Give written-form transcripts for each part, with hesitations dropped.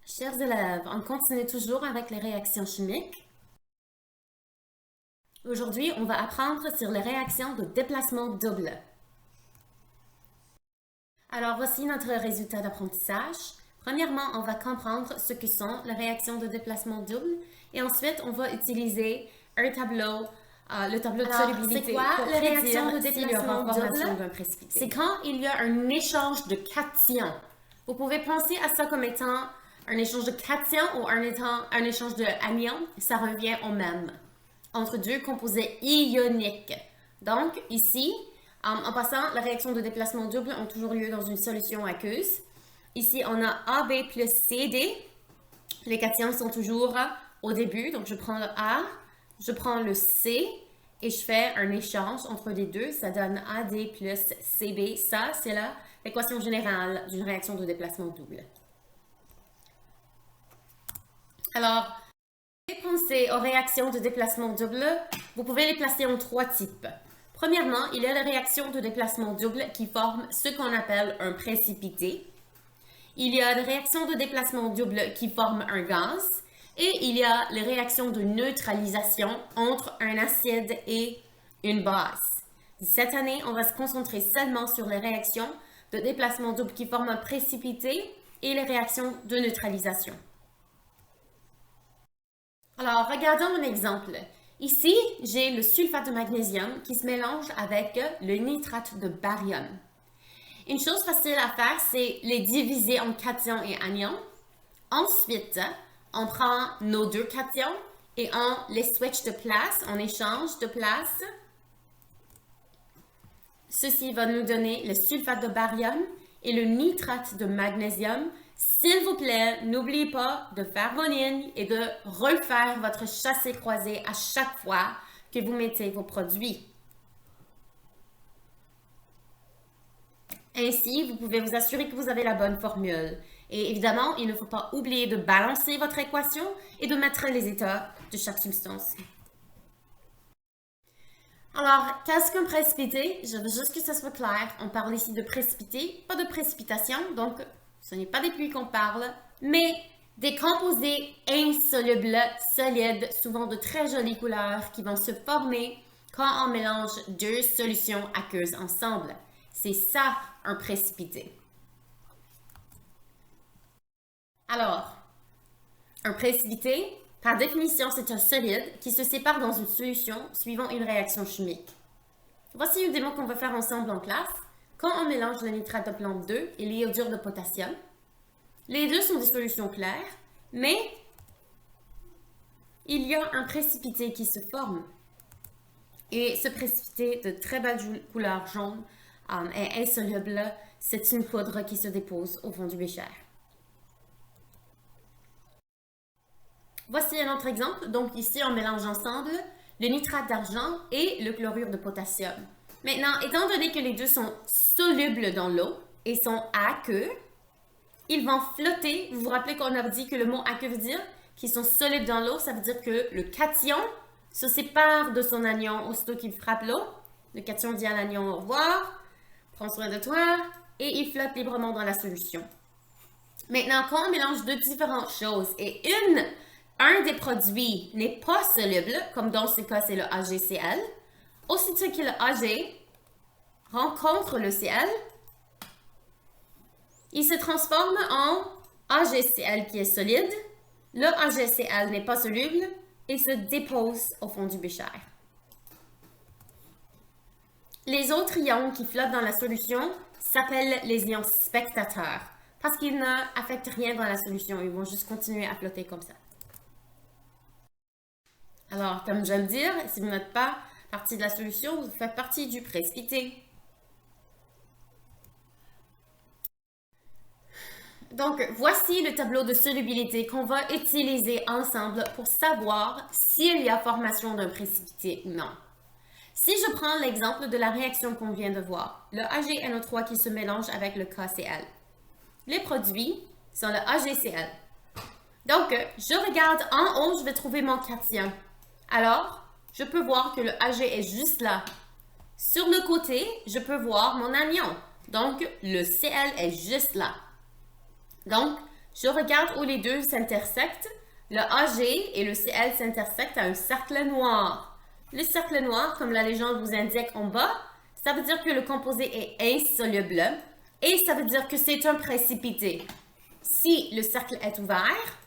Chers élèves, on continue toujours avec les réactions chimiques. Aujourd'hui, on va apprendre sur les réactions de déplacement double. Alors, voici notre résultat d'apprentissage. Premièrement, on va comprendre ce que sont les réactions de déplacement double et ensuite, on va utiliser un tableau, le tableau de solubilité. C'est quoi pour les réactions de prédire déplacement formation double? d'un précipité? C'est quand il y a un échange de cations. Vous pouvez penser à ça comme étant un échange de cations ou un échange de anions. Ça revient au même entre deux composés ioniques. Donc, ici, en passant, les réactions de déplacement double ont toujours lieu dans une solution aqueuse. Ici, on a AB plus CD. Les cations sont toujours au début. Donc, je prends le A, je prends le C et je fais un échange entre les deux. Ça donne AD plus CB. Ça, c'est l'équation générale d'une réaction de déplacement double. Alors, pensez aux réactions de déplacement double, vous pouvez les placer en trois types. Premièrement, il y a les réactions de déplacement double qui forment ce qu'on appelle un précipité. Il y a les réactions de déplacement double qui forment un gaz. Et il y a les réactions de neutralisation entre un acide et une base. Cette année, on va se concentrer seulement sur les réactions de déplacement double qui forment un précipité et les réactions de neutralisation. Alors, regardons un exemple. Ici, j'ai le sulfate de magnésium qui se mélange avec le nitrate de barium. Une chose facile à faire, c'est les diviser en cations et anions. Ensuite, on prend nos deux cations et on les switch de place, on échange de place. Ceci va nous donner le sulfate de barium et le nitrate de magnésium. S'il vous plaît, n'oubliez pas de faire vos lignes et de refaire votre chassé-croisé à chaque fois que vous mettez vos produits. Ainsi, vous pouvez vous assurer que vous avez la bonne formule. Et évidemment, il ne faut pas oublier de balancer votre équation et de mettre les états de chaque substance. Alors, qu'est-ce qu'un précipité? Je veux juste que ce soit clair. On parle ici de précipité, pas de précipitation. Donc, ce n'est pas des pluies qu'on parle, mais des composés insolubles, solides, souvent de très jolies couleurs, qui vont se former quand on mélange deux solutions aqueuses ensemble. C'est ça, un précipité. Alors, un précipité, par définition, c'est un solide qui se sépare dans une solution suivant une réaction chimique. Voici une démo qu'on va faire ensemble en classe. Quand on mélange le nitrate de plomb 2 et l'iodure de potassium, les deux sont des solutions claires, mais il y a un précipité qui se forme. Et ce précipité de très belle couleur jaune est insoluble. C'est une poudre qui se dépose au fond du bécher. Voici un autre exemple. Donc ici, on mélange ensemble le nitrate d'argent et le chlorure de potassium. Maintenant, étant donné que les deux sont solubles dans l'eau et sont aqueux, ils vont flotter. Vous vous rappelez qu'on a dit que le mot aqueux veut dire qu'ils sont solubles dans l'eau. Ça veut dire que le cation se sépare de son anion aussitôt qu'il frappe l'eau. Le cation dit à l'anion au revoir, prends soin de toi, et il flotte librement dans la solution. Maintenant, quand on mélange deux différentes choses et un des produits n'est pas soluble, comme dans ce cas c'est le AgCl, aussitôt que le Ag rencontre le Cl, il se transforme en AgCl qui est solide, le AgCl n'est pas soluble et se dépose au fond du bécher. Les autres ions qui flottent dans la solution s'appellent les ions spectateurs parce qu'ils n'affectent rien dans la solution, ils vont juste continuer à flotter comme ça. Alors, comme je viens de dire, si vous n'êtes pas partie de la solution, vous faites partie du précipité. Donc, voici le tableau de solubilité qu'on va utiliser ensemble pour savoir s'il y a formation d'un précipité ou non. Si je prends l'exemple de la réaction qu'on vient de voir, le AgNO3 qui se mélange avec le KCl, les produits sont le AgCl. Donc, je regarde en haut, je vais trouver mon cation. Alors, je peux voir que le Ag est juste là. Sur le côté, je peux voir mon anion. Donc, le Cl est juste là. Donc, Je regarde où les deux s'intersectent. Le AG et le Cl s'intersectent à un cercle noir. Le cercle noir, comme la légende vous indique en bas, ça veut dire que le composé est insoluble et ça veut dire que c'est un précipité. Si le cercle est ouvert,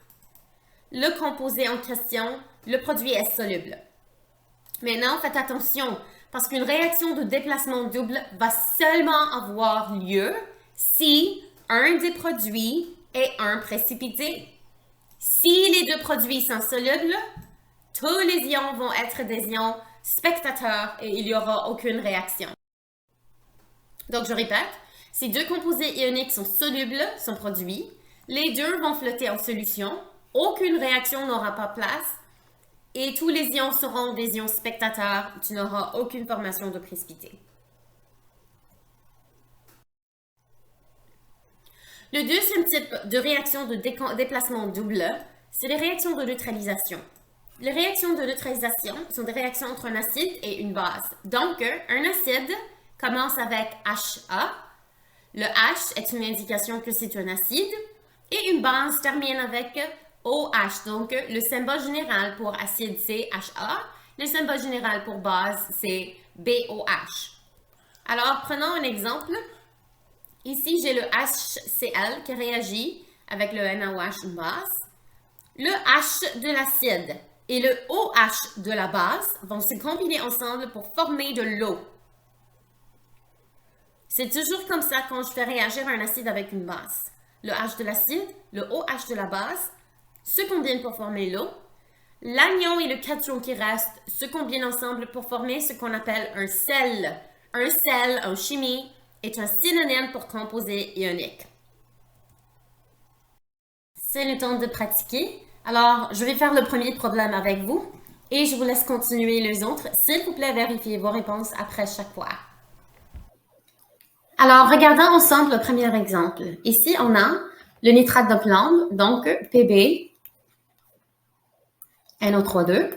le composé en question, le produit est soluble. Maintenant, faites attention, parce qu'une réaction de déplacement double va seulement avoir lieu si un des produits est un précipité. Si les deux produits sont solubles, tous les ions vont être des ions spectateurs et il n'y aura aucune réaction. Donc, je répète, si deux composés ioniques sont solubles, sont produits, les deux vont flotter en solution, aucune réaction n'aura pas place et tous les ions seront des ions spectateurs, tu n'auras aucune formation de précipité. Le deuxième type de réaction de déplacement double, c'est les réactions de neutralisation. Les réactions de neutralisation sont des réactions entre un acide et une base. Donc, un acide commence avec HA. Le H est une indication que c'est un acide. Et une base termine avec OH. Donc, le symbole général pour acide, c'est HA. Le symbole général pour base, c'est BOH. Alors, prenons un exemple. Ici, j'ai le HCl qui réagit avec le NaOH, une base. Le H de l'acide et le OH de la base vont se combiner ensemble pour former de l'eau. C'est toujours comme ça quand je fais réagir un acide avec une base. Le H de l'acide, le OH de la base se combinent pour former l'eau. L'anion et le cation qui restent se combinent ensemble pour former ce qu'on appelle un sel. Un sel, en chimie, est un synonyme pour composé ionique. C'est le temps de pratiquer. Alors, je vais faire le premier problème avec vous et je vous laisse continuer les autres. S'il vous plaît, vérifiez vos réponses après chaque fois. Alors, regardons ensemble le premier exemple. Ici, on a le nitrate de plomb, donc Pb, NO3,2,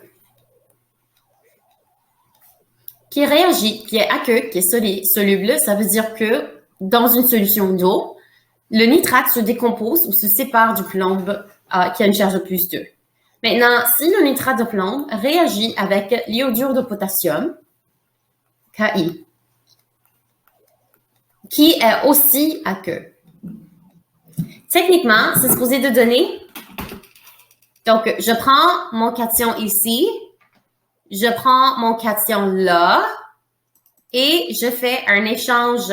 qui réagit, qui est aqueux, qui est soluble. Ça veut dire que dans une solution d'eau, le nitrate se décompose ou se sépare du plomb qui a une charge de plus 2. Maintenant, si le nitrate de plomb réagit avec l'iodure de potassium, Ki, qui est aussi aqueux. Techniquement, c'est supposé de donner. Donc, je prends mon cation ici, je prends mon cation là, et je fais un échange.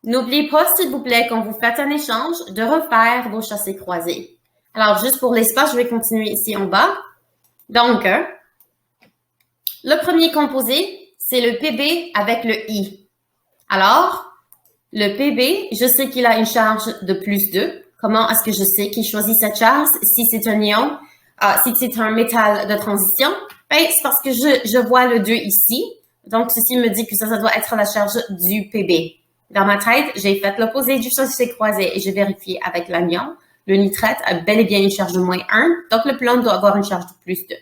N'oubliez pas, s'il vous plaît, quand vous faites un échange, de refaire vos chassés croisés. Alors, juste pour l'espace, je vais continuer ici en bas. Donc, le premier composé, c'est le Pb avec le I. Alors, le Pb, je sais qu'il a une charge de plus 2. Comment est-ce que je sais qu'il choisit cette charge? Si c'est un ion, si c'est un métal de transition, ben, c'est parce que je vois le 2 ici. Donc, ceci me dit que ça doit être la charge du Pb. Dans ma tête, j'ai fait l'opposé du chassé croisé et j'ai vérifié avec l'anion. Le nitrate a bel et bien une charge de moins 1, donc le plomb doit avoir une charge de plus 2.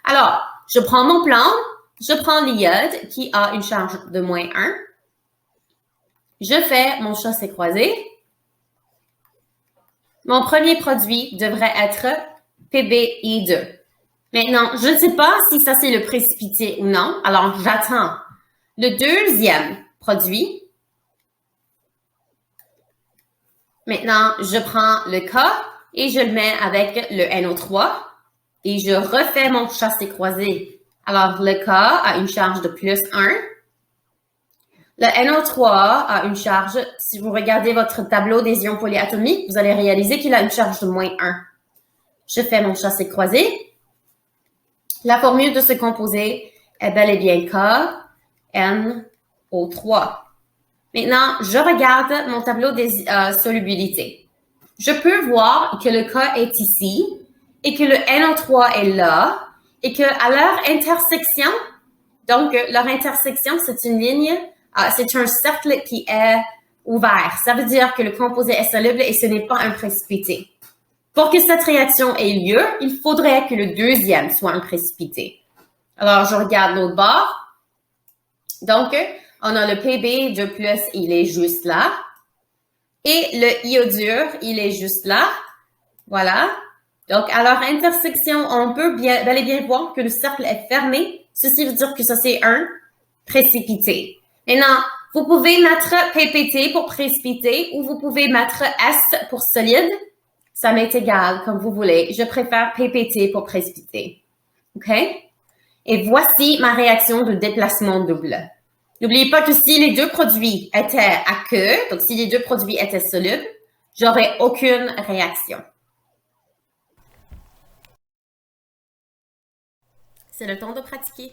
Alors, je prends mon plomb, je prends l'iode qui a une charge de moins 1. Je fais mon chassé croisé. Mon premier produit devrait être PbI2. Maintenant, je ne sais pas si ça c'est le précipité ou non, alors j'attends. Le deuxième produit. Maintenant, je prends le K et je le mets avec le NO3 et je refais mon chassé croisé. Alors, le K a une charge de plus 1. Le NO3 a une charge, si vous regardez votre tableau des ions polyatomiques, vous allez réaliser qu'il a une charge de moins 1. Je fais mon chassé croisé. La formule de ce composé est bel et bien KNO3. Maintenant, je regarde mon tableau des solubilités. Je peux voir que le K est ici et que le NO3 est là et qu'à leur intersection, donc leur intersection, c'est une ligne, c'est un cercle qui est ouvert. Ça veut dire que le composé est soluble et ce n'est pas un précipité. Pour que cette réaction ait lieu, il faudrait que le deuxième soit un précipité. Alors, je regarde l'autre bord. Donc, on a le Pb de plus, il est juste là. Et le iodure, il est juste là. Voilà. Donc, à leur intersection, on peut bel et bien voir que le cercle est fermé. Ceci veut dire que ça, c'est un précipité. Maintenant, vous pouvez mettre PPT pour précipité ou vous pouvez mettre S pour solide. Ça m'est égal, comme vous voulez. Je préfère PPT pour précipité. OK? Et voici ma réaction de déplacement double. N'oubliez pas que si les deux produits étaient aqueux, donc si les deux produits étaient solubles, j'aurais aucune réaction. C'est le temps de pratiquer.